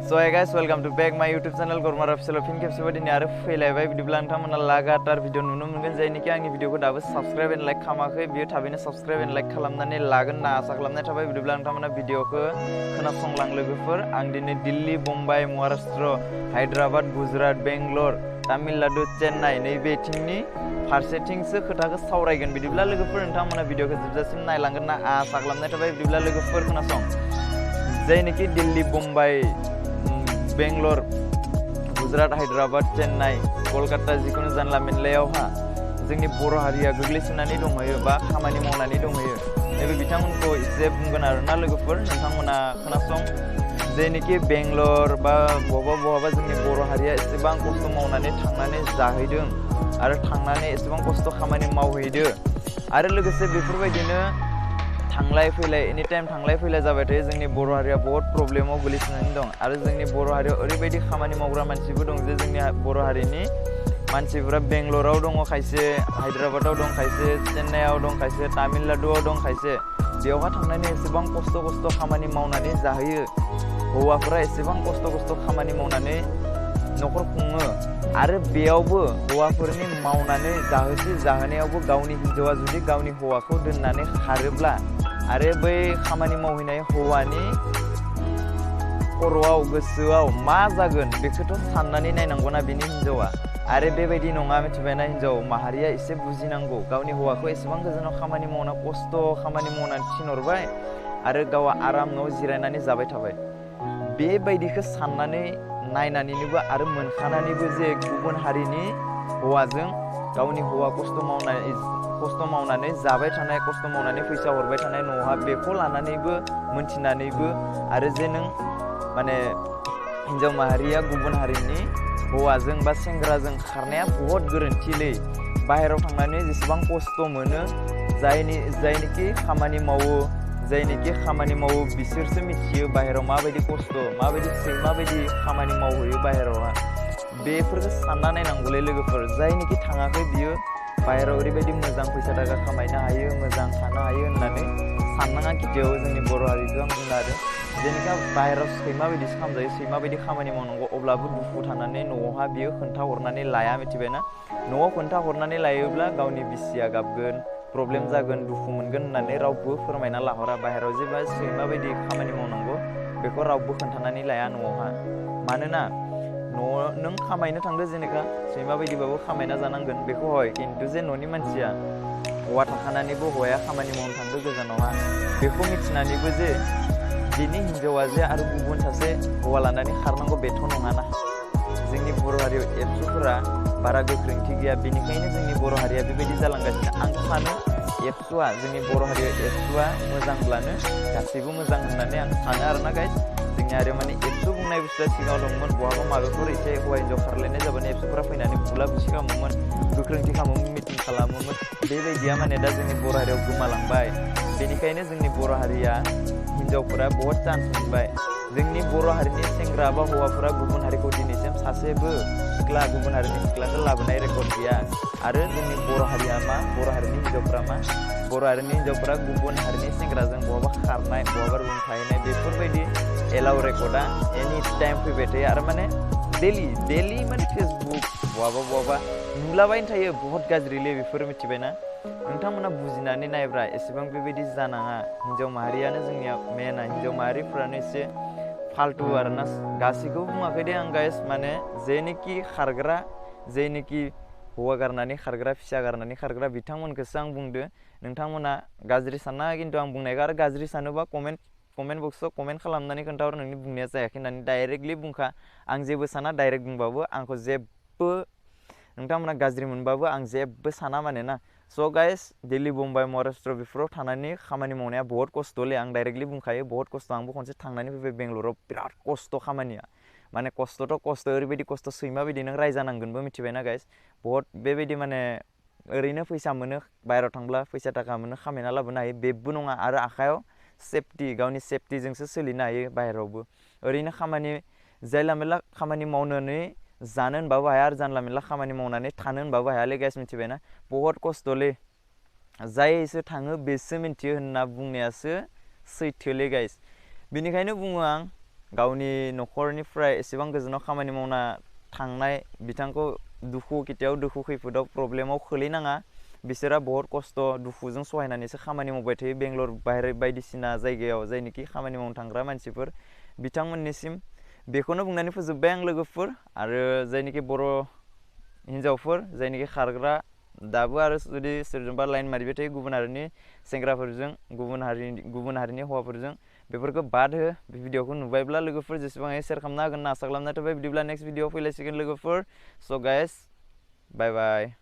So hey guys, welcome to back my YouTube channel Gormar Official फिन खेबसेबो दिनै आरो फैलायबाय बिदिब्ला नोंथांमोना लागातार भिडिअ नुनो मोनगोन जायनिखि आंनि भिडिअखौ दाबो साबस्क्राइब एन्ड लाइक खालामाखै बियो थाबैनो साबस्क्राइब एन्ड लाइक खालामनानै लागोन होनना आसा खालामनाय थाबाय बिदिब्ला नोंथांमोना भिडिअखौ खोनासंलां लोगोफोर आं दिनै दिल्ली मुम्बाइ महाराष्ट्र हायद्राबाद गुजरात बेंगलर तामिलनाडु चेन्नाइ नैबेथिंनि फारसेथिंसो खोथाखौ सावरायगोन बिदिब्ला लोगोफोर नोंथांमोना भिडिअखौ जोबजासिम नायलांगोन होनना आसा खालामनाय थाबाय बिदिब्ला लोगोफोर खोनासं जायनिखि दिल्ली मुम्बाइ बेंगलर गुजरात हायद्राबाद चेन्नाइ कलकाता जिखुनु जानला मेनलायावहा जोंनि बर' हारिया गोग्लैसोनानै दंहैयो बा खामानि मावनानै दंहैयो नैबे बिथांमोनखौ एसे बुंगोन आरोना लोगोफोर नोंथांमोना खोनासं जायनिखि बेंगलर बा बहाबा जोंनि बर' हारिया एसेबां खस्थ' मावनानै थांनानै जाहैदों आरो थांनानै एसेबां खस्थ' खामानि मावहैदो आरो लोगोसे बेफोरबायदिनो थांलाय फैलाय एनि टाइम थांलाय फैलाय जाबाय थायो जोंनि बर' हारिया बहुत प्रब्लेमाव गोलैसोनानै दं आरो जोंनि बर' हारियाव ओरैबायदि खामानि मावग्रा मानसिबो दं जे जोंनि बर' हारिनि मानसिफोरा बेंगलराव दङ खायसे हायद्राबादाव दं खायसे चेन्नाइआव दं खायसे तामिलनाडुआव दं खायसे बेयावहा थांनानै एसेबां खस्थ' खामानि मावनानै जाहैयो हौवाफोरा एसेबां खस्थ' खामानि मावनानै न'खर खुङो आरो बेयावबो हौवाफोरनि मावनानै जाहोनायावबो गावनि हिन्जावा जुदि गावनि हौवाखौ दोननानै खारोब्ला आरो बै खामानि मावहैनाय हौवानि खर'आव गोसोआव मा जागोन बेखौथ' साननानै नायनांगौना बिनि हिन्जावा आरो बेबायदि नङा मिथिबायना हिन्जाव माहारिया एसे बुजिनांगौ गावनि हौवाखौ एसेबां गोजानाव खामानि मावना खस्थ' खामानि मावनानै थिनहरबाय आरो गावा आराम न'आव जिरायनानै जाबाय थाबाय बेबायदिखौ साननानै नायनानैनोबो आरो मोनखानानैबो जे गुबुन हारिनि हौवाजों गावनि हौवा खस्थ' मावनानै जाबाय थानाय खस्थ' मावनानै फैसा हरबाय थानाय न'हा बेखौ लानानैबो मोनथिनानैबो आरो जे नों माने हिन्जाव माहारिया गुबुन हारिनि हौवाजों बा सेंग्राजों खारनाया बहुत गोरोन्थिलै बाहेरायाव थांनानै जेसेबां खस्थ' मोनो जायनिखि खामानि मावो बिसोरसो मिथियो बाहेरायाव माबायदि खस्थ' माबायदि खामानि मावहैयो बाहेरायावहा बेफोरखौ सानना नायनांगौलै लोगोफोर जायनिखि थाङाखै बियो बाहेरायाव ओरैबायदि मोजां फैसा थाखा खामायनो हायो मोजां थानो हायो होननानै साननाङा खेथियाव जोंनि बर' हारिखौ आं बुङो आरो जेनेखा बाहेरायाव सैमा बायदिसो खालामजायो सैमा बायदि खामानि मावनांगौ अब्लाबो दुखु थानानै न'आवहा बियो खोन्थाहरनानै लाया मिथिबायना न'आव खोन्थाहरनानै लायोब्ला गावनि बिसिया गाबगोन प्रब्लेम जागोन दुखु मोनगोन होननानै रावबो फोरमायना लाहरा बाहेरायाव जेब्ला सैमा बायदि खामानि मावनांगौ बेखौ रावबो खोन्थानानै लाया न'आवहा मानोना न'आव नों खामायनो थांदो जेनेखा सैमा बायदिबाबो खामायना जानांगोन बेखौ हय खिन्थु जे न'नि मानसिया हौवा थाखानानैबो हौवाया खामानि मावनो थांदो गोजानावहा बेखौ मिथिनानैबो जे बिनि हिन्जावा जे आरो गुबुन सासे हौवा लानानै खारनांगौ बेथ' नङाना जोंनि बर' हारियाव एबसुफोरा बारा गोख्रोंथि गैया बेनिखायनो जोंनि बर' हारिया बेबायदि जालांगासिनो आं सानो एबसुआ जोंनि बर' हारियाव एबसुआ मोजांब्लानो गासैबो मोजां होननानै आं सानो आरोना गाइस जोंनि हारियाव माने एबसु बुंनाय बुस्थुआ सिगाङाव दंमोन बहाबा माबाफोर एसे हौवा हिन्जाव खारलायनाय जाबानो एबसुफोरा फैनानै बुला बुसि खालामोमोन गोख्रोंथि खालामोमोन मिटिं खालामोमोन बेबायदिया माने दा जोंनि बर' हारियाव गोमालांबाय बेनिखायनो जोंनि बर' हारिया हिन्जावफोरा बहुत चान्स मोनबाय जोंनि बर' हारिनि सेंग्रा बा हौवाफोरा गुबुन हारिखौ दिनैसिम सासेबो गुबुन हारिनि सिख्लाखौ लाबोनाय रेकर्ड गैया आरो जोंनि बर' हारिया मा बर' हारिनि हिन्जावफोरा गुबुन हारिनि सेंग्राजों बहाबा खारनाय बहाबा रुम थाहैनाय बेफोरबायदि एलाउ रेकर्डआ एनि टाइम फैबाय थायो आरो माने डेलि माने फेसबुक बहाबा नुलाबायनो थायो बहुत गाज्रिलै बेफोर मिथिबायना नोंथांमोना बुजिनानै नायब्रा एसेबां बेबायदि जानाङा हिन्जाव माहारियानो जोंनिया मेना हिन्जाव माहारिफ्रानो एसे फाल्तु आरोना गासैखौबो बुङाखै दे आं गाइस माने जेनिखि खारग्रा जेनिखि हौवा गारनानै खारग्रा फिसा गारनानै खारग्रा बिथांमोनखौसो आं बुंदो नोंथांमोना गाज्रि साना खिन्थु आं बुंनायखौ आरो गाज्रि सानोबा कमेन्ट बक्सआव कमेन्ट खालामनानै खोन्थाहर नोंनि बुंनाया जायाखै होननानै डाइरेक्टलि बुंखा आं जेबो साना डाइरेक्ट बुंबाबो आंखौ जेबो नोंथांमोना गाज्रि मोनबाबो आं जेबो साना माने ना स' गाइस दिल्ली मुम्बाइ महाराष्ट्र बेफोराव थानानै खामानि मावनाया बहुत खस्थ'लै आं डाइरेक्टलि बुंखायो बहुत खस्थ' आंबो खनसे थांनानै फैबाय बेंगलराव बिराद खस्थ' खामानिया माने खस्थ' ओरैबायदि खस्थ' सैमा बायदि नों रायजानांगोनबो मिथिबायना गाइस बहुत बेबायदि माने ओरैनो फैसा मोनो बाहेरायाव थांब्ला फैसा थाखा मोनो खामायना लाबोनो हायो बेबो नङा आरो आखायाव सेफटि गावनि सेफटिजोंसो सोलिनो हायो बाहेरायावबो ओरैनो जायला मेरला खामानि मावनानै जानो होनबाबो हाया आरो जानला मेरला खामानि मावनानै थानो होनबाबो हायालै गाइस मिथिबायना बहुत खस्थ'लै जायसो थाङो बेसो मिन्थियो होनना बुंनायासो सैथोलै गाइस बेनिखायनो बुङो आं गावनि न'खरनिफ्राय एसेबां गोजानाव खामानि मावना थांनाय बिथांखौ दुखु खैफोदाव प्रब्लेमाव खोलैनाङा। बिसोरा बहुत खस्थ' दुखुजों सहायनानैसो खामानि मावबाय थायो बेंगलर बायदिसिना जायगायाव जायनोखि खामानि मावनो थांग्रा मानसिफोर बिथांमोननिसिम बेखौनो बुंनानै फोजोब्बाय आं लोगोफोर। आरो जायनोखि बर' हिन्जावफोर जायनोखि खारग्रा दाबो आरो जुदि सोरजोंबा लाइन मारिबाय थायो गुबुन हारिनि सेंग्राफोरजों गुबुन हारिनि हौवाफोरजों बेफोरखौ बाद हो। बे भिडिअखौ नुबायब्ला लोगोफोर जेसेबां हायो शेयार खालामना होगोन होनना आसा खालामनाय थाबाय। बिदिब्ला नेक्स्ट भिडिअआव फैलायसिगोन लोगोफोर। स' गाइस बाय बाय।